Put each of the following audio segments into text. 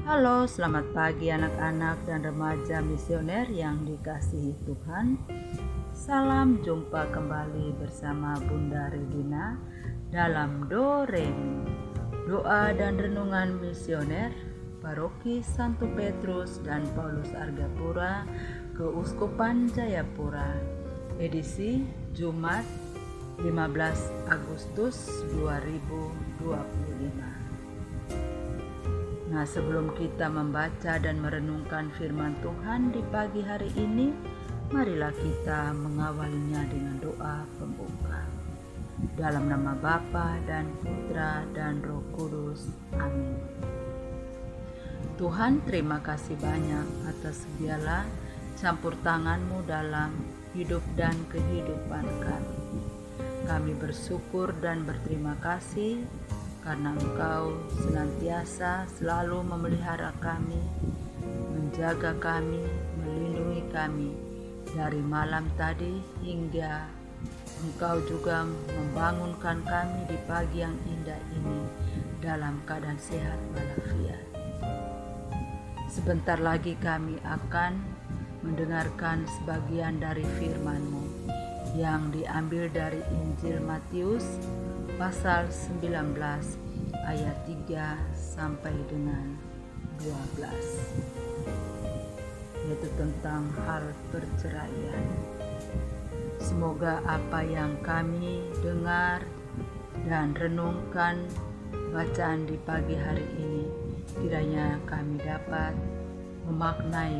Halo, selamat pagi anak-anak dan remaja misioner yang dikasihi Tuhan. Salam jumpa kembali bersama Bunda Regina dalam Doremi, doa dan renungan misioner Paroki Santo Petrus dan Paulus Argapura, Keuskupan Jayapura, edisi Jumat 15 Agustus 2025. Nah, sebelum kita membaca dan merenungkan firman Tuhan di pagi hari ini, marilah kita mengawalinya dengan doa pembuka. Dalam nama Bapa dan Putra dan Roh Kudus. Amin. Tuhan, terima kasih banyak atas segala campur tangan-Mu dalam hidup dan kehidupan kami. Kami bersyukur dan berterima kasih karena Engkau senantiasa selalu memelihara kami, menjaga kami, melindungi kami dari malam tadi hingga Engkau juga membangunkan kami di pagi yang indah ini dalam keadaan sehat walafiat. Sebentar lagi kami akan mendengarkan sebagian dari firman-Mu yang diambil dari Injil Matius pasal 19 ayat 3 sampai dengan 12, yaitu tentang hal perceraian. Semoga apa yang kami dengar dan renungkan bacaan di pagi hari ini kiranya kami dapat memaknai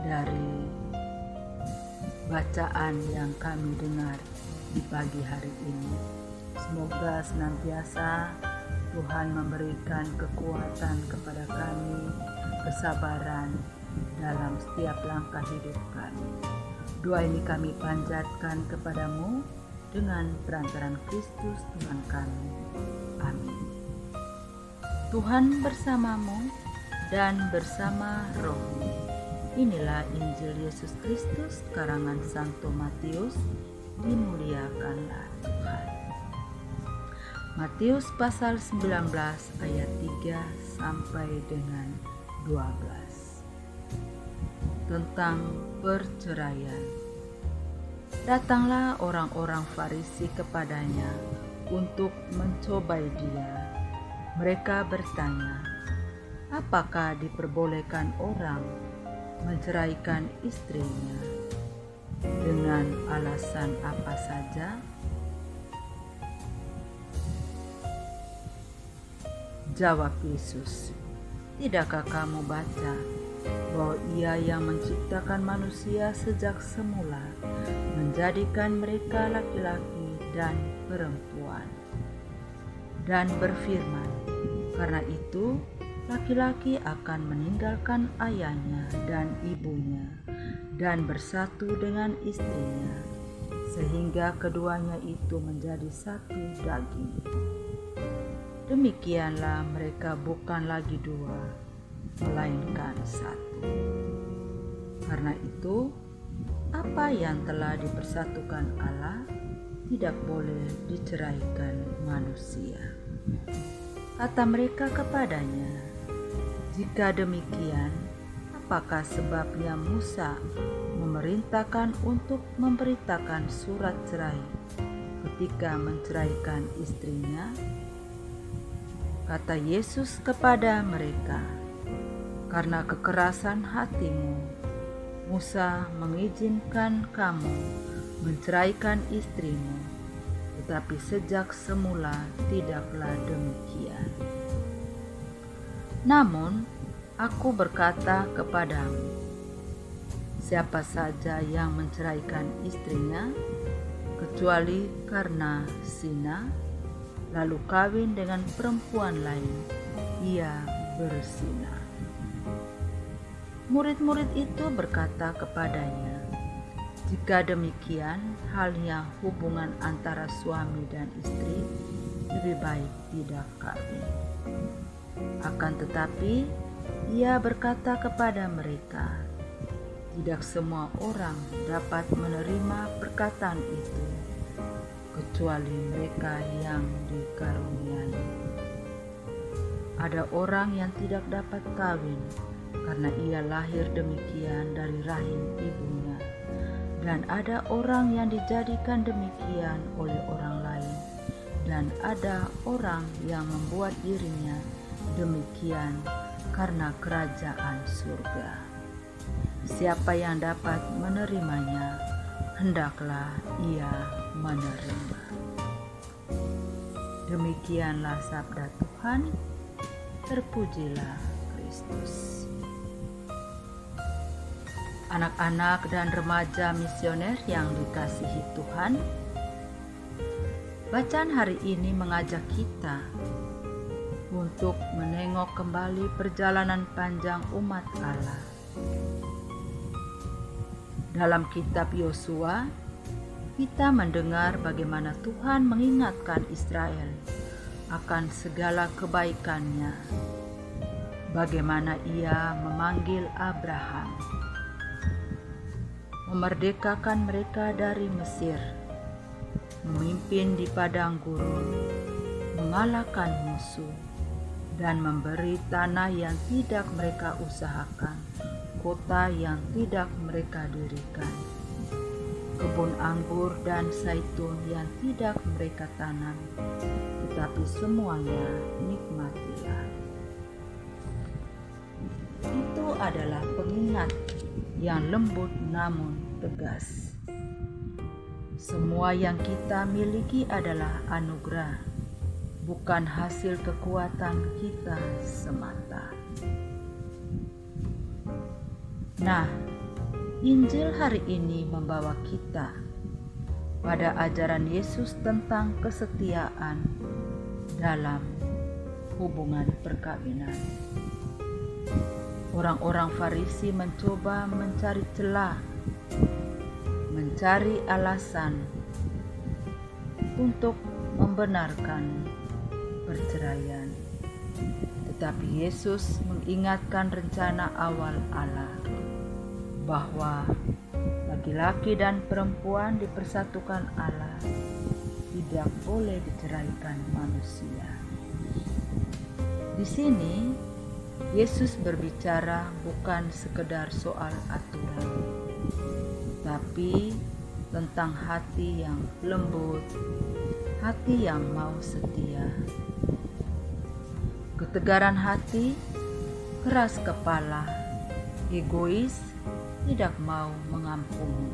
dari bacaan yang kami dengar di pagi hari ini. Semoga senantiasa Tuhan memberikan kekuatan kepada kami, kesabaran dalam setiap langkah hidup kami. Doa ini kami panjatkan kepadamu dengan perantaran Kristus Tuhan kami. Amin. Tuhan bersamamu dan bersama rohmu. Inilah Injil Yesus Kristus karangan Santo Matius. Dimuliakanlah Tuhan. Matius pasal 19 ayat 3 sampai dengan 12 tentang perceraian. Datanglah orang-orang Farisi kepadanya untuk mencobai dia. Mereka bertanya, apakah diperbolehkan orang menceraikan istrinya dengan alasan apa saja? Jawab Yesus, tidakkah kamu baca bahwa Ia yang menciptakan manusia sejak semula menjadikan mereka laki-laki dan perempuan, dan berfirman, karena itu laki-laki akan meninggalkan ayahnya dan ibunya dan bersatu dengan istrinya, sehingga keduanya itu menjadi satu daging. Demikianlah mereka bukan lagi dua, melainkan satu. Karena itu, apa yang telah dipersatukan Allah tidak boleh diceraikan manusia. Kata mereka kepadanya, jika demikian, apakah sebabnya Musa memerintahkan untuk memberitakan surat cerai ketika menceraikan istrinya? Kata Yesus kepada mereka, karena kekerasan hatimu, Musa mengizinkan kamu menceraikan istrimu, tetapi sejak semula tidaklah demikian. Namun, aku berkata kepadamu, siapa saja yang menceraikan istrinya, kecuali karena zina, lalu kawin dengan perempuan lain, ia berzina. Murid-murid itu berkata kepadanya, jika demikian, halnya hubungan antara suami dan istri lebih baik tidak kawin. Akan tetapi, ia berkata kepada mereka, tidak semua orang dapat menerima perkataan itu, kecuali mereka yang dikaruniai. Ada orang yang tidak dapat kawin karena ia lahir demikian dari rahim ibunya. Dan ada orang yang dijadikan demikian oleh orang lain. Dan ada orang yang membuat dirinya demikian karena kerajaan surga. Siapa yang dapat menerimanya, hendaklah ia menerima. Demikianlah sabda Tuhan. Terpujilah Kristus. Anak-anak dan remaja misioner yang dikasihi Tuhan, bacaan hari ini mengajak kita untuk menengok kembali perjalanan panjang umat Allah. Dalam kitab Yosua, kita mendengar bagaimana Tuhan mengingatkan Israel akan segala kebaikannya, bagaimana Ia memanggil Abraham, memerdekakan mereka dari Mesir, memimpin di padang gurun, mengalahkan musuh, dan memberi tanah yang tidak mereka usahakan, kota yang tidak mereka dirikan, kebun anggur dan zaitun yang tidak mereka tanam, tetapi semuanya nikmatilah. Itu adalah pengingat yang lembut namun tegas. Semua yang kita miliki adalah anugerah, bukan hasil kekuatan kita semata. Nah, Injil hari ini membawa kita pada ajaran Yesus tentang kesetiaan dalam hubungan perkawinan. Orang-orang Farisi mencoba mencari celah, mencari alasan untuk membenarkan perceraian. Tetapi Yesus mengingatkan rencana awal Allah, bahwa laki-laki dan perempuan dipersatukan Allah, tidak boleh diceraikan manusia. Di sini Yesus berbicara bukan sekedar soal aturan, tapi tentang hati yang lembut, hati yang mau setia. Ketegaran hati, keras kepala, egois, tidak mau mengampuni.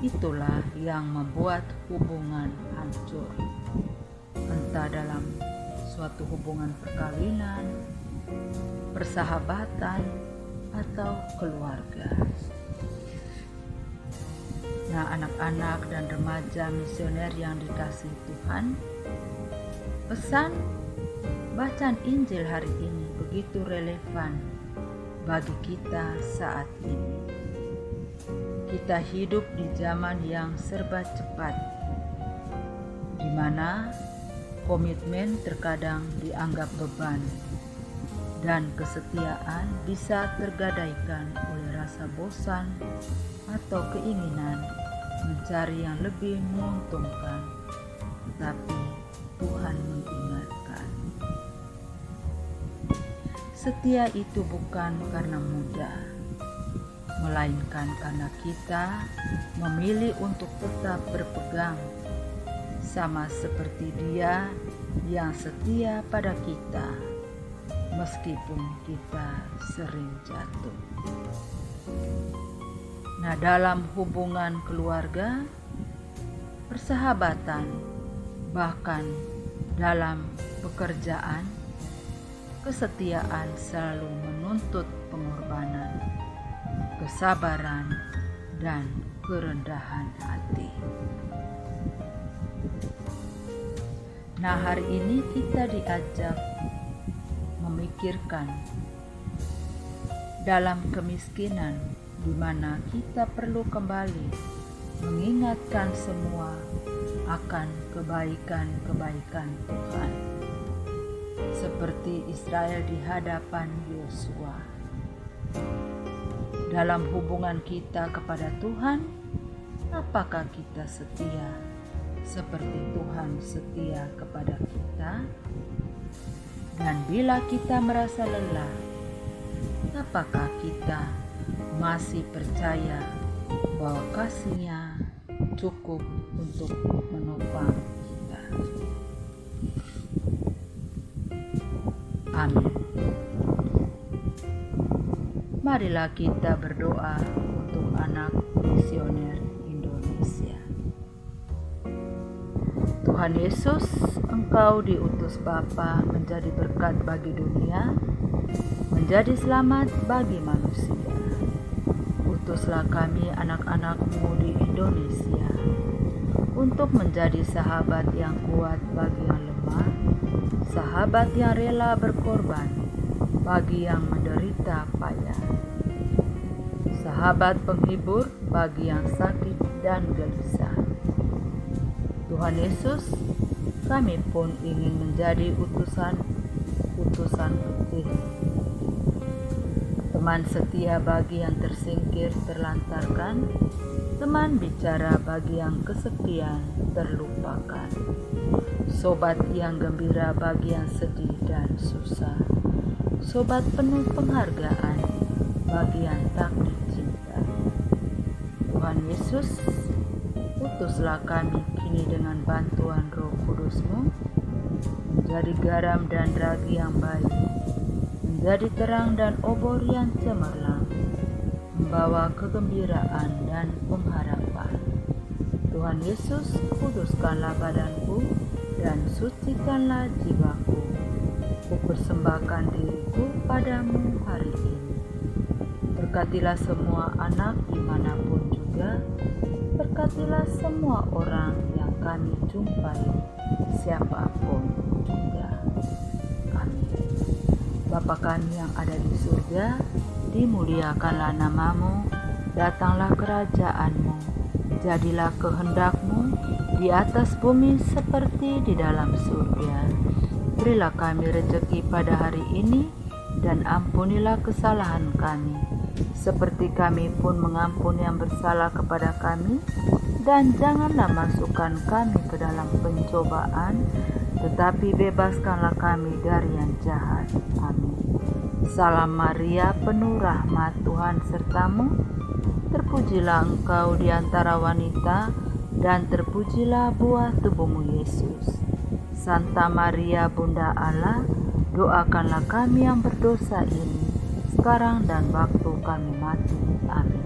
Itulah yang membuat hubungan hancur, entah dalam suatu hubungan perkawinan, persahabatan, atau keluarga. Nah, anak-anak dan remaja misioner yang dikasihi Tuhan, pesan bacaan Injil hari ini begitu relevan bagi kita saat ini. Kita hidup di zaman yang serba cepat, di mana komitmen terkadang dianggap beban, dan kesetiaan bisa tergadaikan oleh rasa bosan atau keinginan mencari yang lebih menguntungkan. Tetapi Tuhan mengingatkan, setia itu bukan karena mudah, melainkan karena kita memilih untuk tetap berpegang, sama seperti Dia yang setia pada kita, meskipun kita sering jatuh. Nah, dalam hubungan keluarga, persahabatan, bahkan dalam pekerjaan, kesetiaan selalu menuntut pengorbanan, kesabaran, dan kerendahan hati. Nah, hari ini kita diajak memikirkan dalam kemiskinan, di mana kita perlu kembali mengingatkan semua akan kebaikan-kebaikan Tuhan, seperti Israel di hadapan Yosua. Dalam hubungan kita kepada Tuhan, apakah kita setia seperti Tuhan setia kepada kita? Dan bila kita merasa lelah, apakah kita masih percaya bahwa kasih-Nya cukup untuk menopang kita? Amin. Marilah kita berdoa untuk anak misioner Indonesia. Tuhan Yesus, Engkau diutus Bapa menjadi berkat bagi dunia, menjadi selamat bagi manusia. Utuslah kami anak-anak-Mu di Indonesia untuk menjadi sahabat yang kuat bagi yang lemah, sahabat yang rela berkorban bagi yang menderita payah, sahabat penghibur bagi yang sakit dan gelisah. Tuhan Yesus, kami pun ingin menjadi utusan putih, teman setia bagi yang tersingkir terlantarkan, teman bicara bagi yang kesepian terlupakan, sobat yang gembira bagi yang sedih dan susah, sobat penuh penghargaan bagi yang tak dicinta. Tuhan Yesus, utuslah kami kini dengan bantuan Roh Kudus-Mu menjadi garam dan ragi yang baik, menjadi terang dan obor yang cemerlang, membawa kegembiraan dan pengharapan. Tuhan Yesus, kuduskanlah badanku dan sucikanlah jiwaku. Kupersembahkan diriku padamu hari ini. Berkatilah semua anak dimanapun juga. Berkatilah semua orang yang kami jumpai, siapapun juga. Amin. Bapa kami yang ada di surga, dimuliakanlah nama-Mu, datanglah kerajaan-Mu, jadilah kehendak-Mu di atas bumi seperti di dalam surga. Berilah kami rezeki pada hari ini, dan ampunilah kesalahan kami, seperti kami pun mengampuni yang bersalah kepada kami, dan janganlah masukkan kami ke dalam pencobaan, tetapi bebaskanlah kami dari yang jahat. Amin. Salam Maria, penuh rahmat, Tuhan sertamu, terpujilah engkau di antara wanita, dan terpujilah buah tubuhmu Yesus. Santa Maria, Bunda Allah, doakanlah kami yang berdosa ini, sekarang dan waktu kami mati. Amin.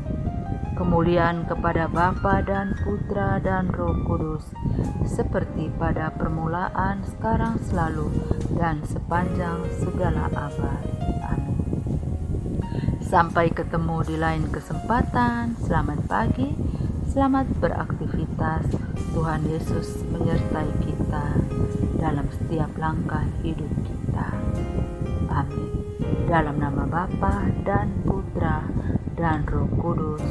Kemuliaan kepada Bapa dan Putra dan Roh Kudus, seperti pada permulaan, sekarang, selalu, dan sepanjang segala abad. Amin. Sampai ketemu di lain kesempatan. Selamat pagi, selamat beraktivitas. Tuhan Yesus menyertai kita dalam setiap langkah hidup kita. Amin. Dalam nama Bapa dan Putra dan Roh Kudus.